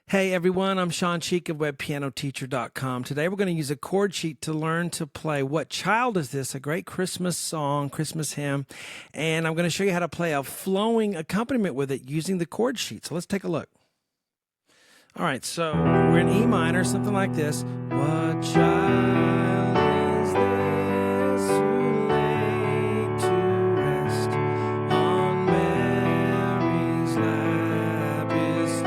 Hey everyone, I'm Shawn of WebPianoTeacher.com. Today we're going to use a chord sheet to learn to play What Child Is This? A great Christmas song, Christmas hymn, and I'm going to show you how to play a flowing accompaniment with it using the chord sheet. So let's take a look. All right, so we're in E minor, something like this. What child is this who laid to rest on Mary's lap is sleeping?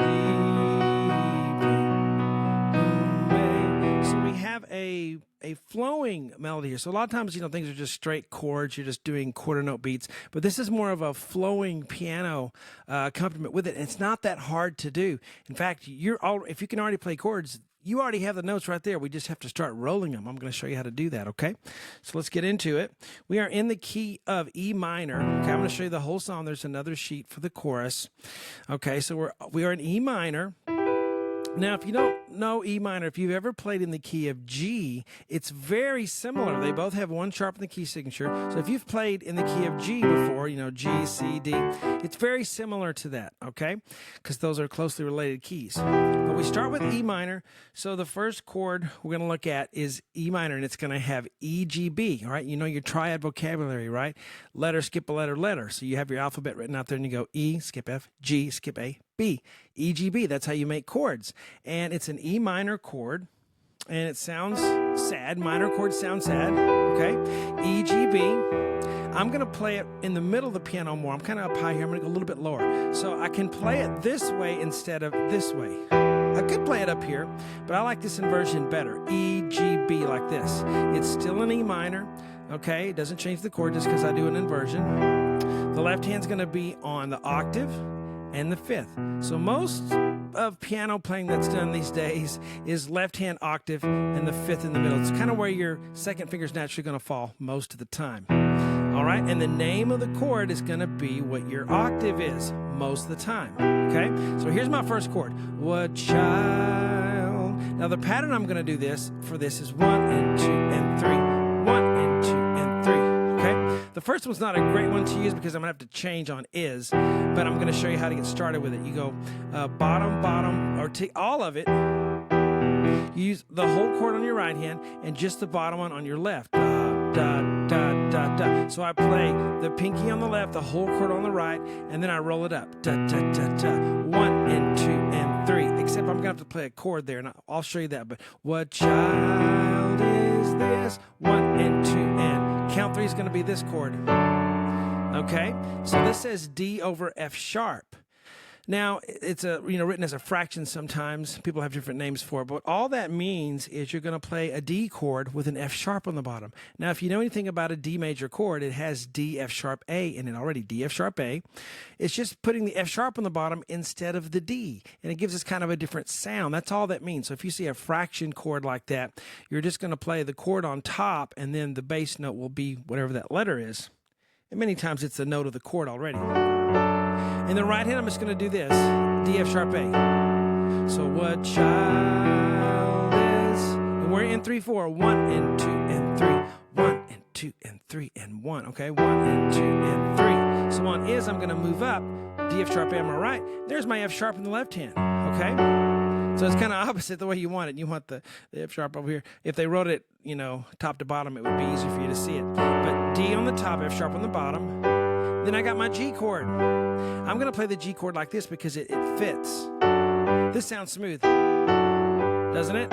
So we have a flowing melody here. So a lot of times, things are just straight chords. You're just doing quarter note beats. But this is more of a flowing piano accompaniment with it. And it's not that hard to do. In fact, if you can already play chords, you already have the notes right there. We just have to start rolling them. I'm going to show you how to do that, okay? So let's get into it. We are in the key of E minor. Okay, I'm going to show you the whole song. There's another sheet for the chorus. Okay, so we are in E minor. Now, if you don't know E minor, if you've ever played in the key of G, it's very similar. They both have one sharp in the key signature. So if you've played in the key of G before, G, C, D, it's very similar to that, okay? Because those are closely related keys. But we start with E minor. So the first chord we're going to look at is E minor, and it's going to have E, G, B, all right? You know your triad vocabulary, right? Letter, skip a letter, letter. So you have your alphabet written out there, and you go E, skip F, G, skip A, B, E, G, B. That's how you make chords. And it's an E minor chord, and it sounds sad. Minor chords sound sad, okay? E, G, B. I'm going to play it in the middle of the piano more. I'm kind of up high here. I'm going to go a little bit lower. So I can play it this way instead of this way. I could play it up here, but I like this inversion better. E, G, B like this. It's still an E minor, okay? It doesn't change the chord just because I do an inversion. The left hand's going to be on the octave and the fifth. So most of piano playing that's done these days is left hand octave and the fifth in the middle. It's kind of where your second finger's naturally going to fall most of the time. All right, and the name of the chord is going to be what your octave is most of the time. Okay, so here's my first chord. What child? Now the pattern I'm going to do this is 1 and 2 and 3. 1 and 2 and 3. Okay, the first one's not a great one to use because I'm going to have to change on is, but I'm going to show you how to get started with it. You go bottom, bottom, or take all of it. You use the whole chord on your right hand and just the bottom one on your left. Da, da, da, da. So I play the pinky on the left, the whole chord on the right, and then I roll it up. Da, da, da, da. 1 and 2 and 3. Except I'm going to have to play a chord there, and I'll show you that. But what child is this? 1 and 2 and count 3 is going to be this chord. Okay? So this says D over F sharp. Now, it's written as a fraction sometimes. People have different names for it. But all that means is you're going to play a D chord with an F sharp on the bottom. Now, if you know anything about a D major chord, it has D, F sharp, A in it already. D, F sharp, A. It's just putting the F sharp on the bottom instead of the D. And it gives us kind of a different sound. That's all that means. So if you see a fraction chord like that, you're just going to play the chord on top, and then the bass note will be whatever that letter is. And many times it's the note of the chord already. In the right hand, I'm just going to do this, D, F sharp, A. So what child is, and we're in 3, 4, 1 and 2 and 3, 1 and 2 and 3 and 1, okay, 1 and 2 and 3. So on is, I'm going to move up, D, F sharp, A on my right. There's my F sharp in the left hand, okay? So it's kind of opposite the way you want it. You want the F sharp over here. If they wrote it, top to bottom, it would be easier for you to see it. But D on the top, F sharp on the bottom. Then I got my G chord. I'm going to play the G chord like this because it fits. This sounds smooth, doesn't it?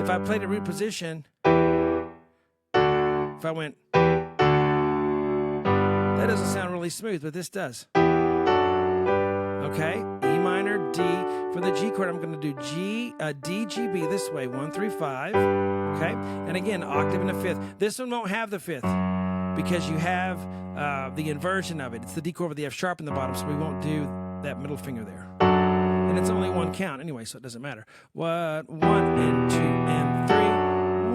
If I played it root position, if I went, that doesn't sound really smooth, but this does. Okay, E minor, D. For the G chord, I'm going to do D, G, B this way, 1, 3, 5. Okay, and again, octave in the fifth. This one won't have the fifth because you have the inversion of it. It's the D chord with the F sharp in the bottom, so we won't do that middle finger there. And it's only one count anyway, so it doesn't matter. What? 1 and 2 and 3.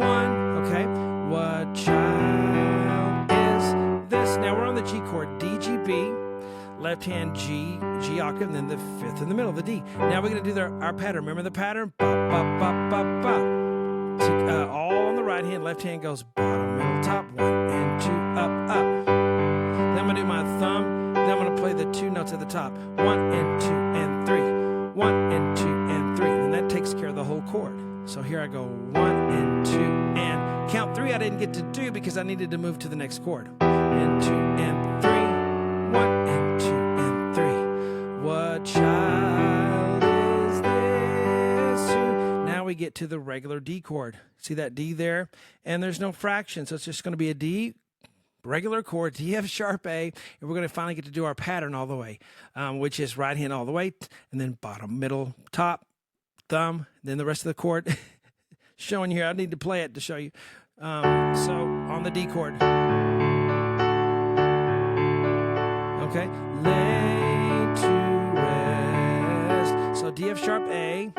1. Okay. What child is this? Now we're on the G chord. D, G, B. Left hand G, G octave, and then the fifth in the middle, the D. Now we're going to do our pattern. Remember the pattern? Ba, ba, ba, ba, ba. All on the right hand. Left hand goes bottom, middle, top. 1 and 2, up, up. Then I'm going to do my thumb. Then I'm going to play the 2 notes at the top. 1 and 2 and 3. 1 and 2 the whole chord. So here I go 1 and 2 and count 3 I didn't get to do because I needed to move to the next chord. And 2 and 3, 1 and 2 and 3. What child is this? Now we get to the regular D chord. See that D there? And there's no fraction, so it's just going to be a D, regular chord, D, F sharp, A, and we're going to finally get to do our pattern all the way, which is right hand all the way, and then bottom, middle, top, thumb, then the rest of the chord. Showing you here, I need to play it to show you. So on the D chord. Okay, lay to rest. So D, F sharp, A.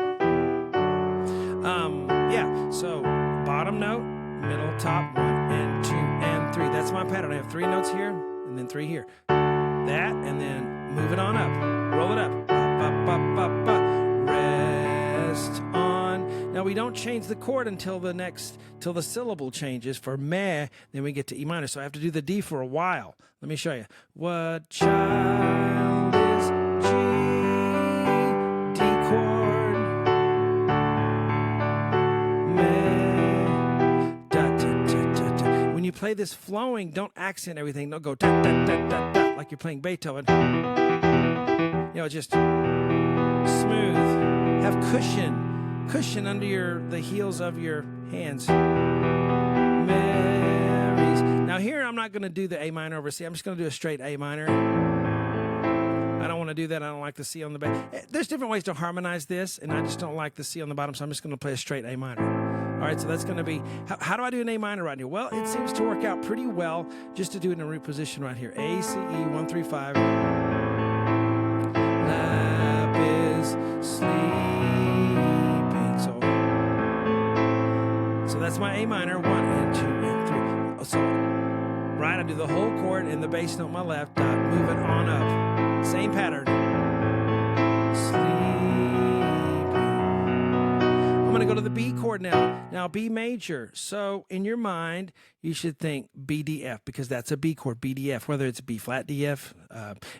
Yeah, so bottom note, middle, top, 1 and 2 and 3. That's my pattern. I have 3 notes here and then 3 here. That, and then move it on up. Roll it up. Ba, ba, ba, ba. Rest on. Now we don't change the chord until till the syllable changes. For meh, then we get to E minor. So I have to do the D for a while. Let me show you. What child is G? D chord. When you play this flowing, don't accent everything. Don't go da, da, da, da, da, like you're playing Beethoven. You know, just smooth. Have cushion under the heels of your hands. Marys. Now here, I'm not going to do the A minor over C. I'm just going to do a straight A minor. I don't want to do that. I don't like the C on the back. There's different ways to harmonize this, and I just don't like the C on the bottom, so I'm just going to play a straight A minor. All right, so that's going to be, how do I do an A minor right here? Well, it seems to work out pretty well just to do it in a root position right here. A, C, E, 1, 3, 5. Lap is sleeping. So that's my A minor, 1 and 2 and 3. So, right, I do the whole chord and the bass note on my left, move it on up. Same pattern. I'm going to go to the B chord now. Now, B major. So, in your mind, you should think B, D, F, because that's a B chord, B, D, F, whether it's B flat, D, F,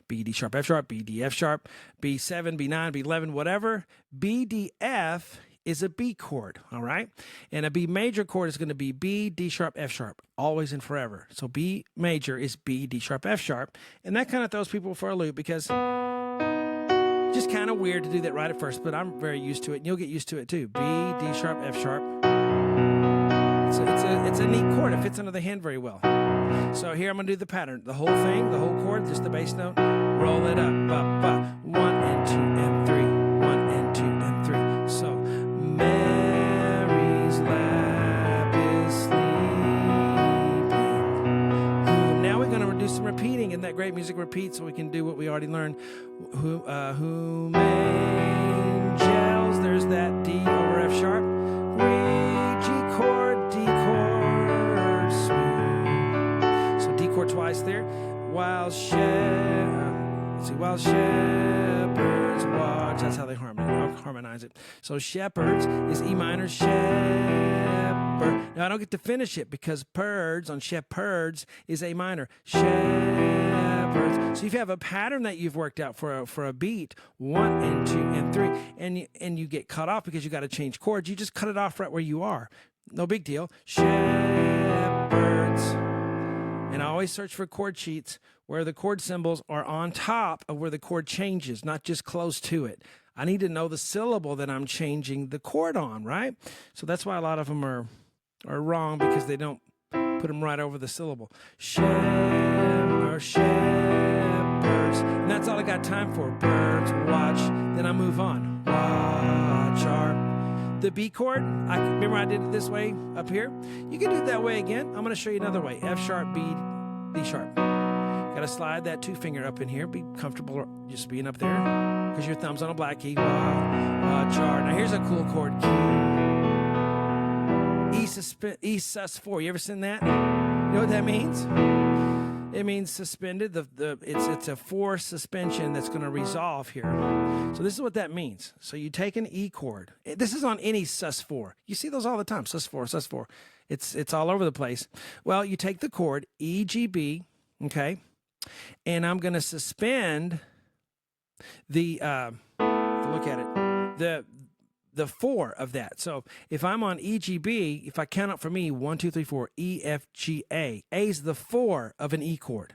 B, D sharp, F sharp, B, D, F sharp, B7, B9, B11, whatever. B, D, F is a B chord, all right? And a B major chord is going to be B, D sharp, F sharp, always and forever. So, B major is B, D sharp, F sharp. And that kind of throws people for a loop because just kind of weird to do that right at first, but I'm very used to it, and you'll get used to it too. B, D sharp, F sharp. It's a neat chord. It fits under the hand very well. So here I'm going to do the pattern. The whole thing, the whole chord, just the bass note. Roll it up, ba, ba. 1 and 2 and 3. 1 and 2 and 3. So Mary's lap is sleeping. Now we're going to do some repeating. Isn't that great? Music repeats, so we can do what we already learned. Whom angels, there's that D over F sharp, G chord, D chord, smooth. So D chord twice there. While shepherds watch, that's how they harmonize it. So shepherds is E minor, shepherd. Now I don't get to finish it because purds on shepherds is A minor, shepherds. So if you have a pattern that you've worked out for a beat, 1 and 2 and 3, and you get cut off because you got to change chords, you just cut it off right where you are. No big deal. Shepherds. And I always search for chord sheets where the chord symbols are on top of where the chord changes, not just close to it. I need to know the syllable that I'm changing the chord on, right? So that's why a lot of them are wrong, because they don't put them right over the syllable. Shepherds. And that's all I got time for. Birds watch. Then I move on. Watch our. The B chord, remember I did it this way up here? You can do it that way again. I'm going to show you another way. F sharp, B, D sharp. Got to slide that 2-finger up in here. Be comfortable just being up there because your thumb's on a black key. Watch our. Now here's a cool chord. E sus 4. You ever seen that? You know what that means? It means suspended. It's a 4 suspension that's going to resolve here. So this is what that means. So you take an E chord. This is on any sus 4. You see those all the time. Sus 4, sus 4. It's all over the place. Well, you take the chord E, G, B, okay, and I'm going to suspend the look at it. the 4 of that. So if I'm on E, G, B, if I count up for me, 1, 2, 3, 4, E, F, G, A. A is the 4 of an E chord.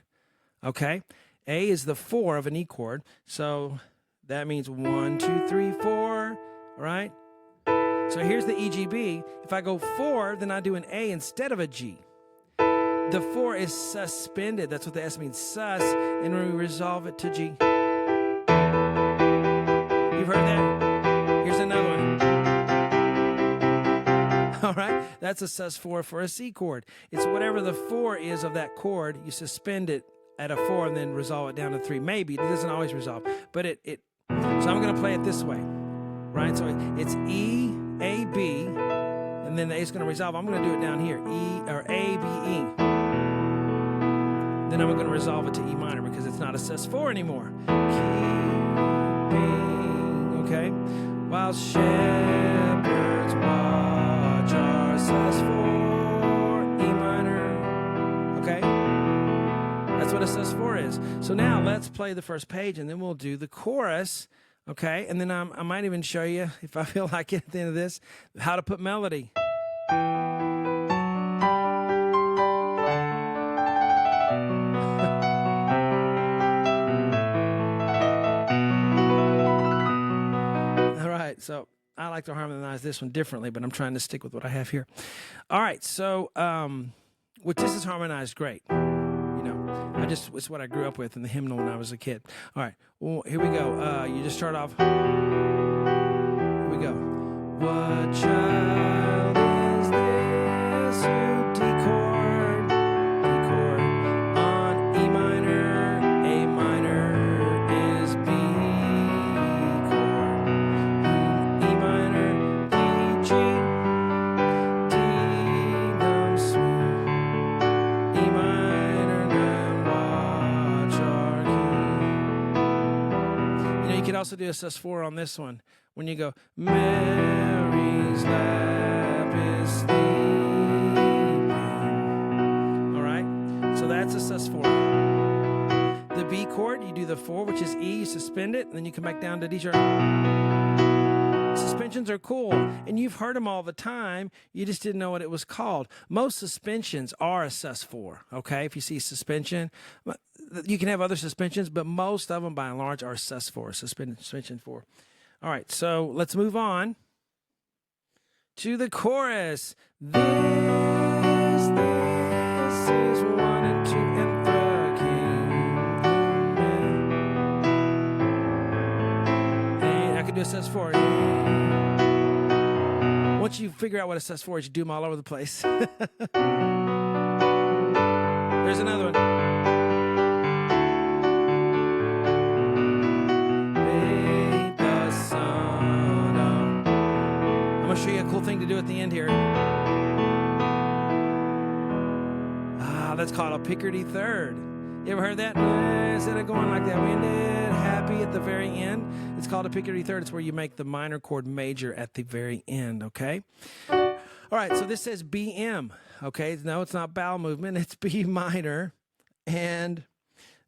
Okay? A is the 4 of an E chord. So that means 1, 2, 3, 4. All right? So here's the E, G, B. If I go 4, then I do an A instead of a G. The 4 is suspended. That's what the S means, sus. And when we resolve it to G. You've heard that? Here's another one. All right? That's a sus4 for a C chord. It's whatever the 4 is of that chord, you suspend it at a 4 and then resolve it down to 3. Maybe. It doesn't always resolve. But so I'm going to play it this way. Right? So it's E, A, B, and then the A is going to resolve. I'm going to do it down here. E, or A, B, E. Then I'm going to resolve it to E minor because it's not a sus4 anymore. Keeping, okay? While shepherds watch our sus4, E minor. Okay? That's what a sus4 is. So now let's play the first page and then we'll do the chorus. Okay? And then I might even show you, if I feel like it at the end of this, how to put melody. So I like to harmonize this one differently, but I'm trying to stick with what I have here. All right, so this is harmonized great. You know, it's what I grew up with in the hymnal when I was a kid. All right, well, here we go. You just start off. Here we go. What child is this who D-chord on E minor, A minor is B. Also do a sus4 on this one when you go Mary's lap is sleeping. All right, so that's a sus4. The B chord, you do the 4, which is E, you suspend it, and then you come back down to D sharp. Suspensions are cool, and you've heard them all the time. You just didn't know what it was called. Most suspensions are a sus4. Okay, if you see suspension. You can have other suspensions, but most of them, by and large, are sus4, suspension 4. All right, so let's move on to the chorus. This is 1 and 2 and the King. And I can do a sus4. Once you figure out what a sus4 is, you do them all over the place. There's another one. I'm going to show you a cool thing to do at the end here. That's called a Picardy third. You ever heard that? Instead of going like that, we ended happy at the very end. It's called a Picardy third. It's where you make the minor chord major at the very end, okay? All right, so this says BM, okay? No, it's not bowel movement. It's B minor. And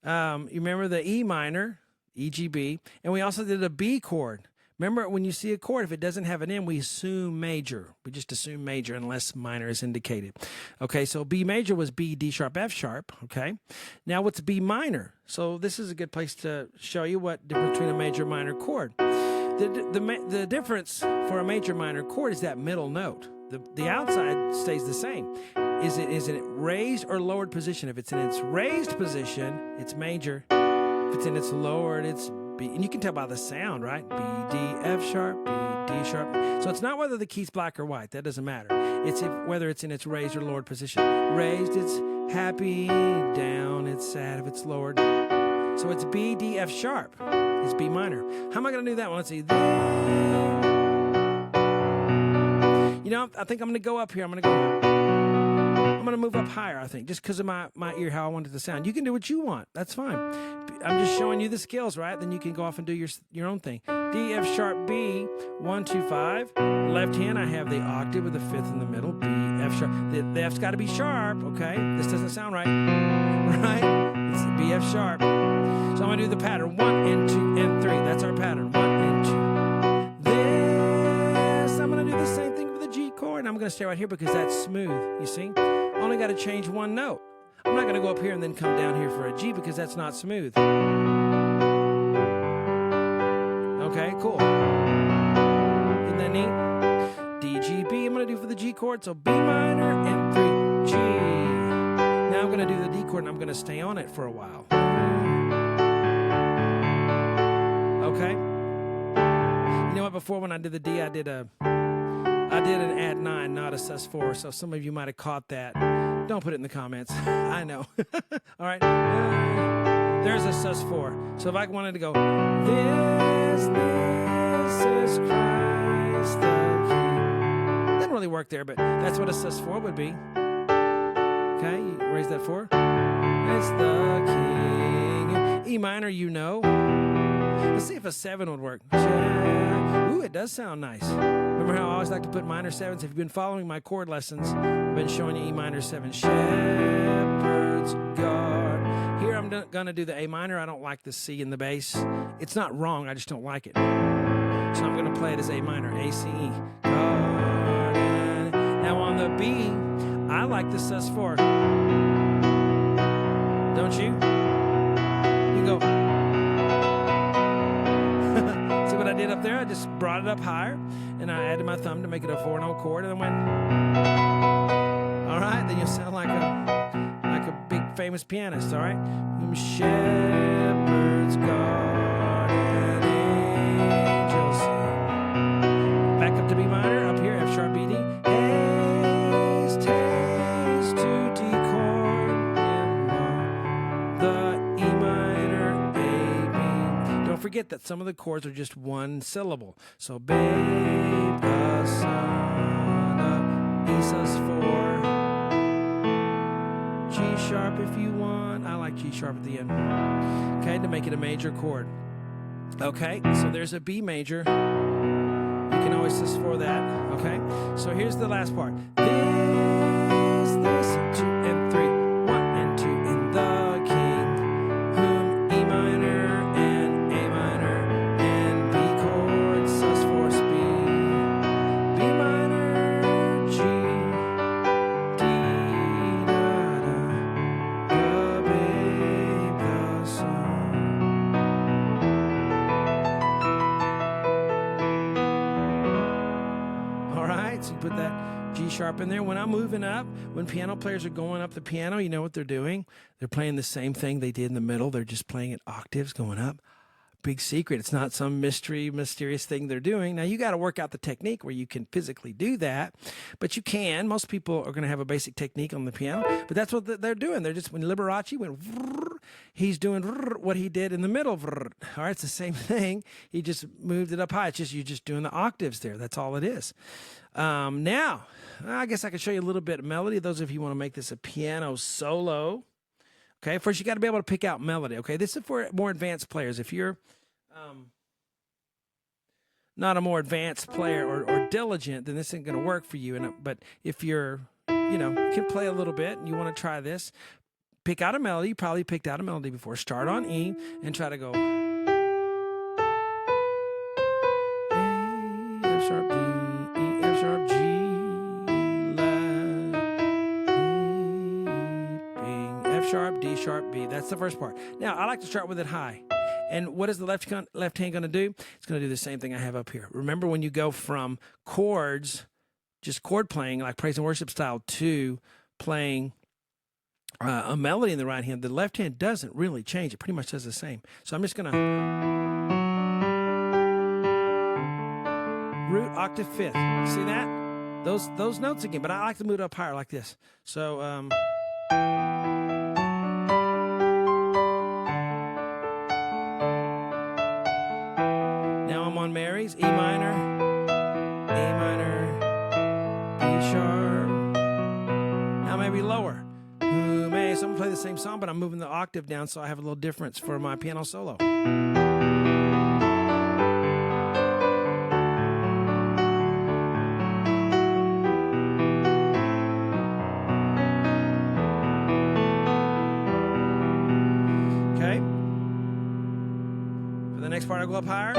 you remember the E minor, E, G, B. And we also did a B chord. Remember, when you see a chord, if it doesn't have an M, we assume major. We just assume major unless minor is indicated. Okay, so B major was B, D sharp, F sharp. Okay, now what's B minor? So this is a good place to show you what difference between a major and minor chord. The difference for a major minor chord is that middle note. The outside stays the same. Is it raised or lowered position? If it's in its raised position, it's major. If it's in its lowered, it's B. And you can tell by the sound, right? B, D, F sharp, B, D sharp. So it's not whether the key's black or white. That doesn't matter. It's whether it's in its raised or lowered position. Raised, it's happy. Down, it's sad if it's lowered. So it's B, D, F sharp. It's B minor. How am I going to do that one? Let's see. You know, I think I'm going to go up here. I'm going to move up higher, I think, just because of my ear, how I want it to sound. You can do what you want. That's fine. I'm just showing you the skills, right? Then you can go off and do your own thing. D, F sharp, B, 1, 2, 5. Left hand, I have the octave with the fifth in the middle. B, F sharp. The F's got to be sharp, okay? This doesn't sound right. Right? It's B, F sharp. So I'm going to do the pattern. 1 and 2 and 3. That's our pattern. 1 and 2. This going to stay right here because that's smooth, you see? Only got to change one note. I'm not going to go up here and then come down here for a G because that's not smooth. Okay, cool. Isn't that neat? D, G, B. I'm going to do for the G chord. So B minor and 3, G. Now I'm going to do the D chord and I'm going to stay on it for a while. Okay. You know what? Before when I did the D, I did an add 9, not a sus4. So some of you might have caught that. Don't put it in the comments. I know. All right. There's a sus4. So if I wanted to go, this is Christ the King. Doesn't really work there, but that's what a sus4 would be. Okay, you raise that 4. It's the King. E minor, you know. Let's see if a 7 would work. Ooh, it does sound nice. Remember how I always like to put minor 7s? If you've been following my chord lessons, I've been showing you E minor 7. Shepherd's guard. Here I'm going to do the A minor. I don't like the C in the bass. It's not wrong, I just don't like it. So I'm going to play it as A minor, A, C, E. Now on the B, I like the sus4. Don't you? You go. See what I did up there? I just brought it up higher, and I added my thumb to make it a 4-note chord, and then went. All right, then you sound like a big famous pianist. All right, whom shepherds guard and angels sing. Back up to B minor, up here, F sharp, B, D. Haste, haste to D chord in the E minor, A, B. Don't forget that some of the chords are just one syllable. So, babe, the son of E sus4. G sharp if you want. I like G sharp at the end. Okay, to make it a major chord. Okay, so there's a B major. You can always sus4 that. Okay, so here's the last part. This, and 2 and 3, 1 and 2 in the King, whom E minor and A minor and B chord, sus4, B, B minor, G, D, da, da, the babe, the son. All right, so you put that G sharp in there. When I'm moving up, when piano players are going up the piano, you know what they're doing? They're playing the same thing they did in the middle. They're just playing it octaves going up. Big secret. It's not some mysterious thing they're doing. Now, you got to work out the technique where you can physically do that, but you can. Most people are going to have a basic technique on the piano, but that's what they're doing. They're just, when Liberace went, he's doing what he did in the middle. All right, it's the same thing. He just moved it up high. It's just, you're just doing the octaves there. That's all it is. Now, I guess I can show you a little bit of melody. Those of you who want to make this a piano solo. Okay, first you got to be able to pick out melody. Okay, this is for more advanced players. If you're not a more advanced player or diligent, then this isn't going to work for you. But if you're, can play a little bit and you want to try this, pick out a melody. You probably picked out a melody before. Start on E and try to go A, F sharp, D, E, F sharp, G, F sharp, D sharp, B. That's the first part. Now, I like to start with it high. And what is the left hand going to do? It's going to do the same thing I have up here. Remember when you go from chords, just chord playing, like praise and worship style, to playing a melody in the right hand, the left hand doesn't really change. It pretty much does the same. So I'm just going to root, octave, fifth. See that? Those notes again. But I like to move it up higher like this. So, on Mary's, E minor, A minor, B sharp. Now maybe lower. So I'm going to play the same song, but I'm moving the octave down so I have a little difference for my piano solo. Okay. For the next part, I'll go up higher.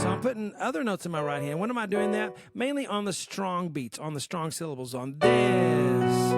So I'm putting other notes in my right hand. When am I doing that? Mainly on the strong beats, on the strong syllables, on this,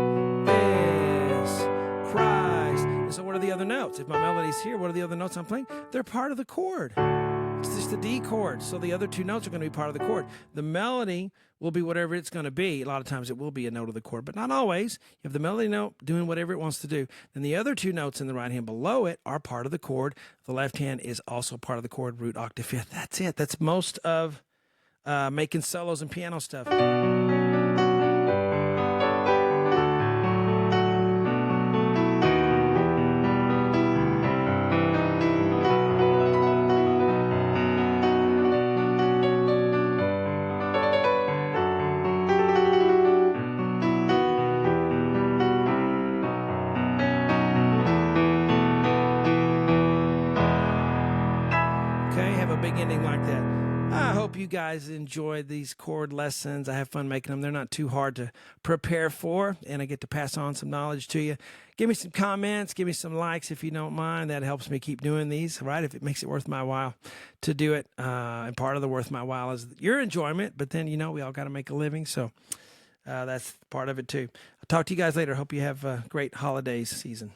Christ. And so what are the other notes? If my melody's here, what are the other notes I'm playing? They're part of the chord. It's just the D chord. So the other two notes are going to be part of the chord. The melody will be whatever it's going to be. A lot of times it will be a note of the chord, but not always. You have the melody note doing whatever it wants to do. Then the other two notes in the right hand below it are part of the chord. The left hand is also part of the chord, root, octave, fifth. That's it. That's most of making solos and piano stuff. Big ending like that. I hope you guys enjoyed these chord lessons. I have fun making them. They're not too hard to prepare for, and I get to pass on some knowledge to you. Give me some comments. Give me some likes if you don't mind. That helps me keep doing these, right? If it makes it worth my while to do it. And part of the worth my while is your enjoyment, but then, we all got to make a living, so that's part of it too. I'll talk to you guys later. Hope you have a great holidays season.